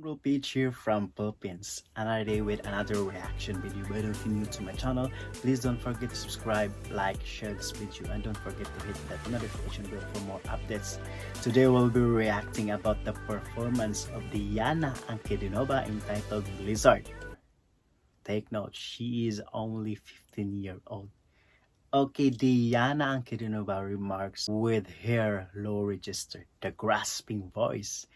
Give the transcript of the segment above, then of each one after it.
JunReal page here from Philippines. Another day with another reaction video. But if you're new to my channel, please don't forget to subscribe, like, share this video, and don't forget to hit that notification bell for more updates. Today we'll be reacting about the performance of Diana Anкудинова entitled Blizzard. Take note, she is only 15-year old. Okay, Diana Anкудинова remarks with her low register, the grasping voice,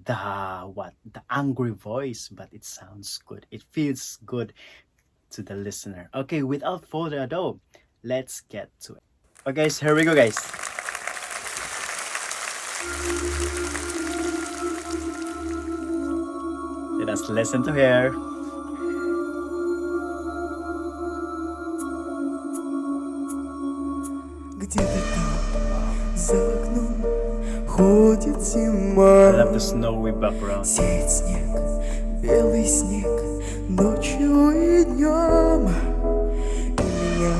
the angry voice, but it sounds good. It feels good to the listener. Okay, without further ado, let's get to it. Okay, guys, here we go, guys. Let us listen to her. Где-то там, за окном, ходит зима. I love the snowy background. Сеет снег, белый снег, ночью и днем. И меня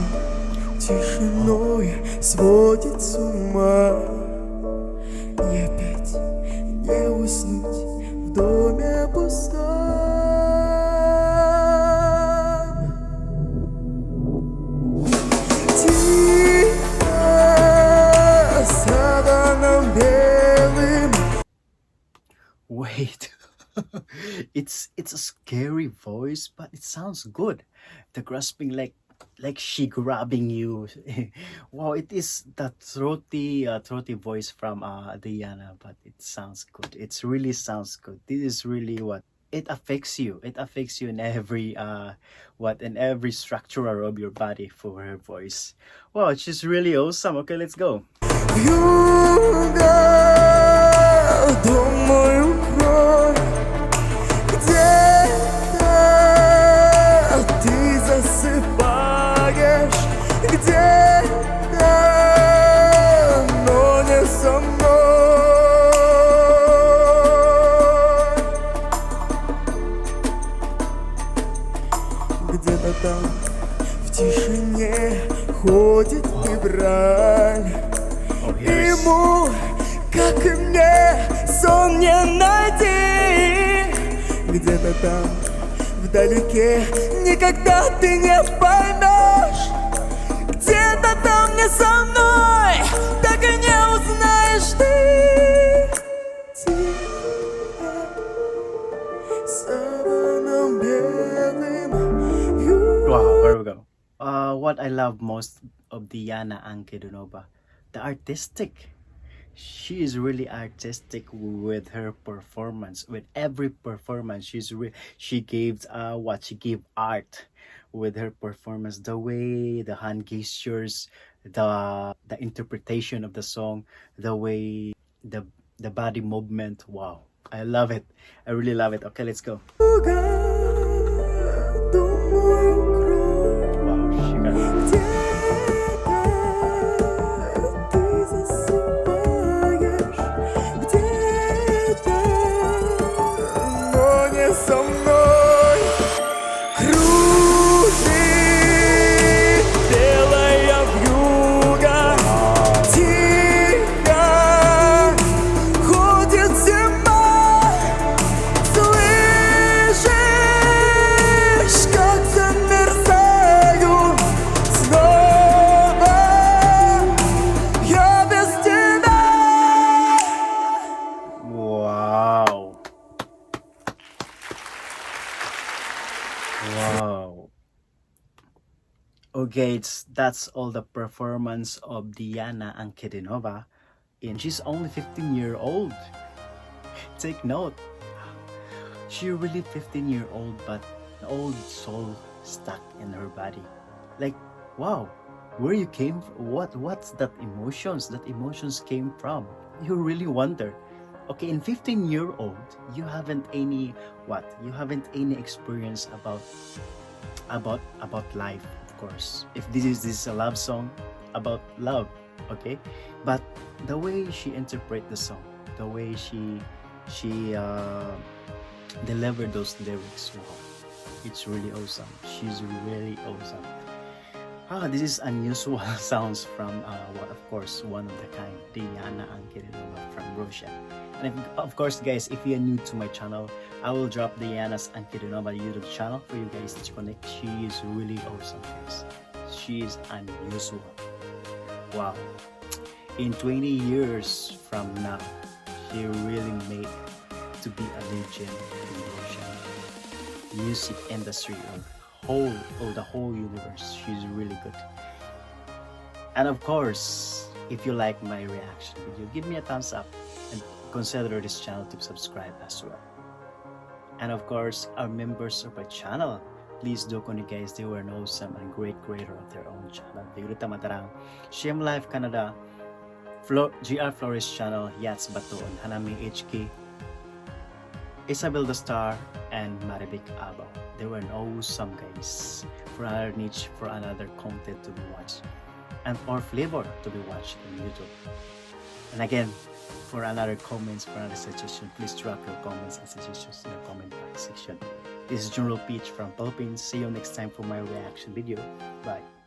тишиной сводит с ума. И опять не уснуть в доме пустом. Wait, it's a scary voice, but it sounds good. The grasping, like she grabbing you. Wow, it is the throaty voice from Diana, but it sounds good. It really sounds good. This is really what it affects you. It affects you in every in every structure of your body for her voice. Wow, she's really awesome. Okay, let's go. Думаю, кровь, где-то ты засыпаешь, где-то, но не со мной. Где-то там в тишине ходит февраль, ему, как и мне, сон не найти. Где-то там, вдалеке, никогда ты не поймешь. Где-то там не со мной, так и не узнаешь ты. Тихо, саваном белым. Wow, here we go. What I love most of Diana Anкудинова, the artistic. She is really artistic with her performance. With every performance, she gave art with her performance. The way the hand gestures, the interpretation of the song, the way the body movement. Wow, I love it. I really love it. Okay, let's go. Wow, she got it. Со мной кружит белая вьюга, тихо ходит зима. Слышишь, как замерзаю снова я без тебя. Wow. Wow. Okay, that's all the performance of Diana Anкудинова, and she's only 15-year-old. Take note, she really 15-year-old, but an old soul stuck in her body. Like, wow, where you came from? What's that emotions? That emotions came from? You really wonder. Okay, in 15-year-old, you haven't any experience about life, of course. If this is a love song about love, okay? But the way she interpret the song, the way she delivered those lyrics, wow, it's really awesome. She's really awesome. This is unusual sounds from of course, one of the kind, Diana Anкудинова from Russia. And of course, guys, if you're new to my channel, I will drop Diana Anкудинова YouTube channel for you guys to connect. She is really awesome, guys. She is unusual. Wow. In 20 years from now, she really made to be a legend in the ocean music industry or the whole universe. She's really good. And of course, if you like my reaction video, give me a thumbs up and consider this channel to subscribe as well. And of course, our members of our channel, please do ko ni guys, they were an awesome and great creator of their own channel. Diyuta matarang Shim Life Canada, GR Flores channel, Yats Baton, Hanami HK, Isabel the Star, and Maribik Abo. They were an awesome guys for another niche, for another content to be watched, and or flavor to be watched in YouTube. And again, for another comments, for another suggestion, please drop your comments and suggestions in the comment box section. This is JunReal Peach from Philippines. See you next time for my reaction video. Bye.